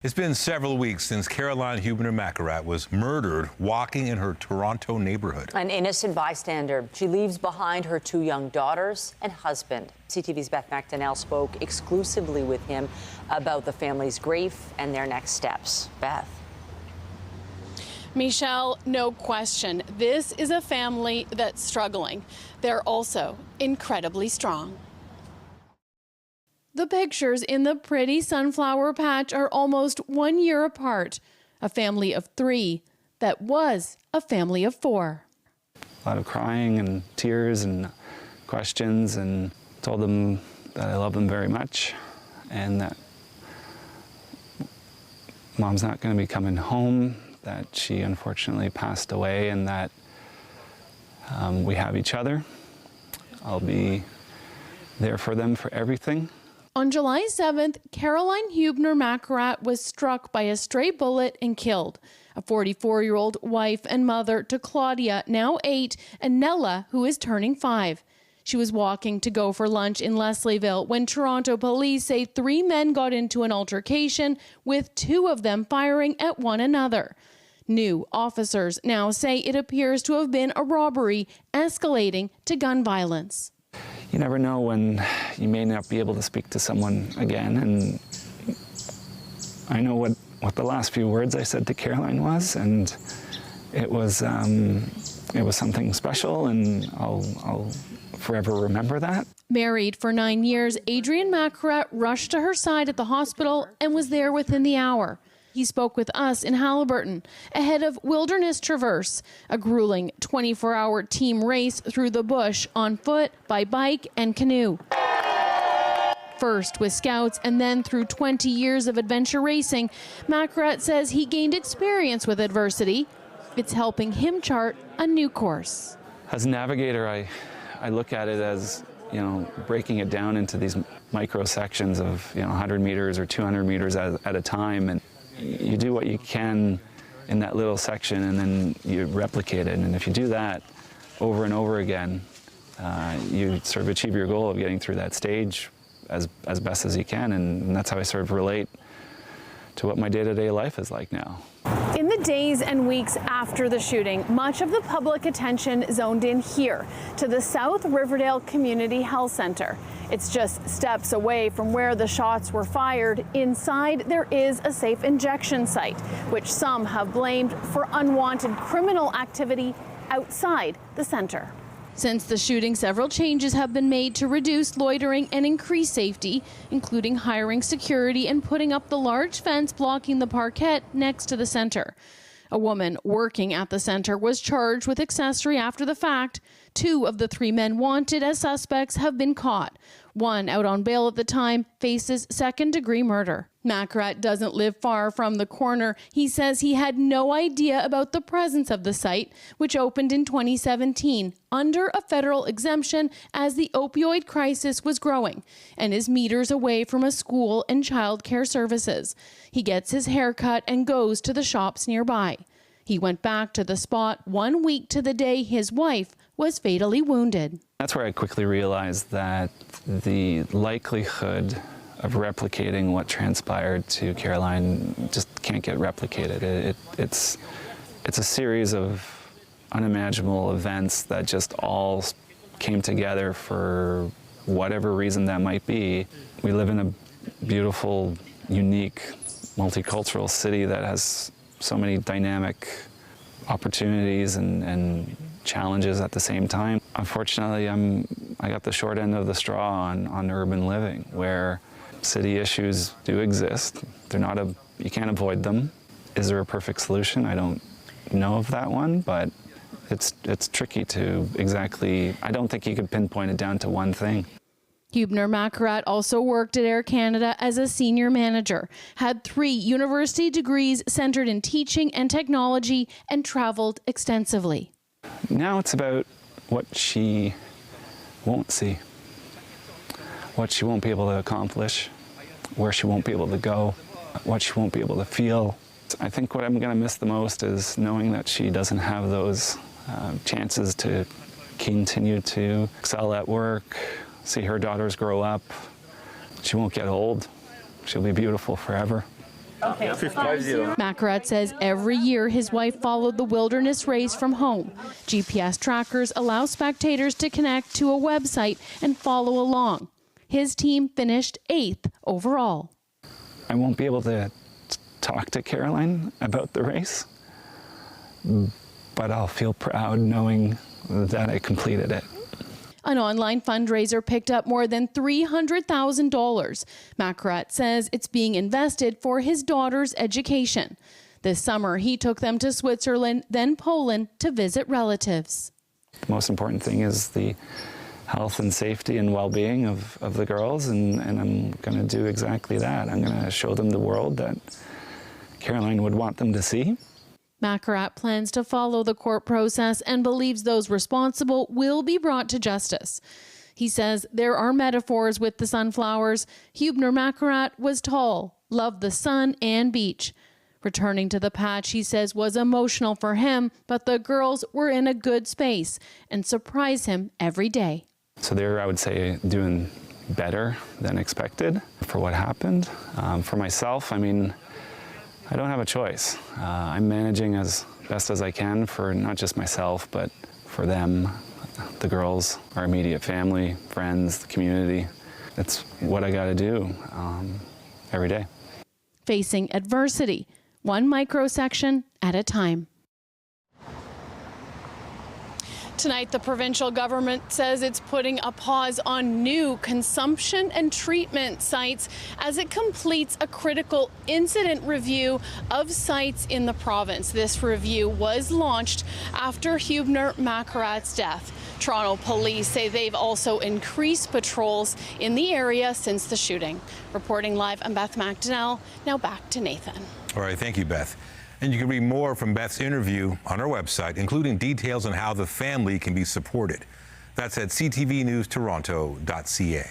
It's been several weeks since Caroline Huebner-Makurat was murdered walking in her Toronto neighborhood. An innocent bystander. She leaves behind her two young daughters and husband. CTV's Beth McDonnell spoke exclusively with him about the family's grief and their next steps. Beth. Michelle, no question, this is a family that's struggling. They're also incredibly strong. The pictures in the pretty sunflower patch are almost 1 year apart. A family of three that was a family of four. A lot of crying and tears and questions, and told them that I love them very much and that Mom's not going to be coming home, that she unfortunately passed away, and that we have each other. I'll be there for them for everything. On July 7th, Caroline Huebner-Makurat was struck by a stray bullet and killed. A 44-year-old wife and mother to Claudia, now 8, and Nella, who is turning 5. She was walking to go for lunch in Leslieville when Toronto police say 3 men got into an altercation, with 2 of them firing at one another. New officers now say it appears to have been a robbery, escalating to gun violence. You never know when you may not be able to speak to someone again, and I know what the last few words I said to Caroline was, and it was something special, and I'll forever remember that. Married for 9 years, Adrian Makurat rushed to her side at the hospital and was there within the hour. He spoke with us in Haliburton ahead of Wilderness Traverse, a grueling 24-hour team race through the bush on foot, by bike, and canoe. First with scouts and then through 20 years of adventure racing, Makurat says he gained experience with adversity. It's helping him chart a new course. As a navigator, I look at it as, breaking it down into these micro sections of, 100 meters or 200 meters at a time. And you do what you can in that little section, and then you replicate it. And if you do that over and over again, you sort of achieve your goal of getting through that stage as best as you can. And that's how I sort of relate to what my day-to-day life is like now. In the days and weeks after the shooting, much of the public attention zoned in here to the South Riverdale Community Health Center. It's just steps away from where the shots were fired. Inside, there is a safe injection site, which some have blamed for unwanted criminal activity outside the center. Since the shooting, several changes have been made to reduce loitering and increase safety, including hiring security and putting up the large fence blocking the parquet next to the center. A woman working at the center was charged with accessory after the fact. 2 of the 3 men wanted as suspects have been caught. One, out on bail at the time, faces second-degree murder. Makurat doesn't live far from the corner. He says he had no idea about the presence of the site, which opened in 2017 under a federal exemption as the opioid crisis was growing, and is meters away from a school and child care services. He gets his hair cut and goes to the shops nearby. He went back to the spot 1 week to the day his wife was fatally wounded. That's where I quickly realized that the likelihood of replicating what transpired to Caroline just can't get replicated. It's a series of unimaginable events that just all came together for whatever reason that might be. We live in a beautiful, unique, multicultural city that has so many dynamic opportunities and challenges at the same time. Unfortunately, I got the short end of the straw on urban living, where city issues do exist. They're not you can't avoid them. Is there a perfect solution? I don't know of that one, but it's tricky to exactly, I don't think you could pinpoint it down to one thing. Huebner-Makurat also worked at Air Canada as a senior manager, had 3 university degrees centered in teaching and technology, and traveled extensively. Now it's about what she won't see, what she won't be able to accomplish, where she won't be able to go, what she won't be able to feel. I think what I'm going to miss the most is knowing that she doesn't have those chances to continue to excel at work, see her daughters grow up. She won't get old. She'll be beautiful forever. Makurat says every year his wife followed the wilderness race from home. GPS trackers allow spectators to connect to a website and follow along. His team finished 8th overall. I won't be able to talk to Caroline about the race, but I'll feel proud knowing that I completed it. An online fundraiser picked up more than $300,000. Makurat says it's being invested for his daughter's education. This summer, he took them to Switzerland, then Poland, to visit relatives. The most important thing is the health and safety and well-being of the girls, and I'm going to do exactly that. I'm going to show them the world that Caroline would want them to see. Makurat plans to follow the court process and believes those responsible will be brought to justice. He says there are metaphors with the sunflowers. Huebner-Makurat was tall, loved the sun and beach. Returning to the patch, he says, was emotional for him, but the girls were in a good space and surprise him every day. So they're, I would say, doing better than expected for what happened. For myself, I mean, I don't have a choice. I'm managing as best as I can for not just myself, but for them, the girls, our immediate family, friends, the community. It's what I got to do every day. Facing adversity, one microsection at a time. Tonight, the provincial government says it's putting a pause on new consumption and treatment sites as it completes a critical incident review of sites in the province. This review was launched after Huebner-Makurat's death. Toronto police say they've also increased patrols in the area since the shooting. Reporting live, I'm Beth McDonnell. Now back to Nathan. All right, thank you, Beth. And you can read more from Beth's interview on our website, including details on how the family can be supported. That's at ctvnewstoronto.ca.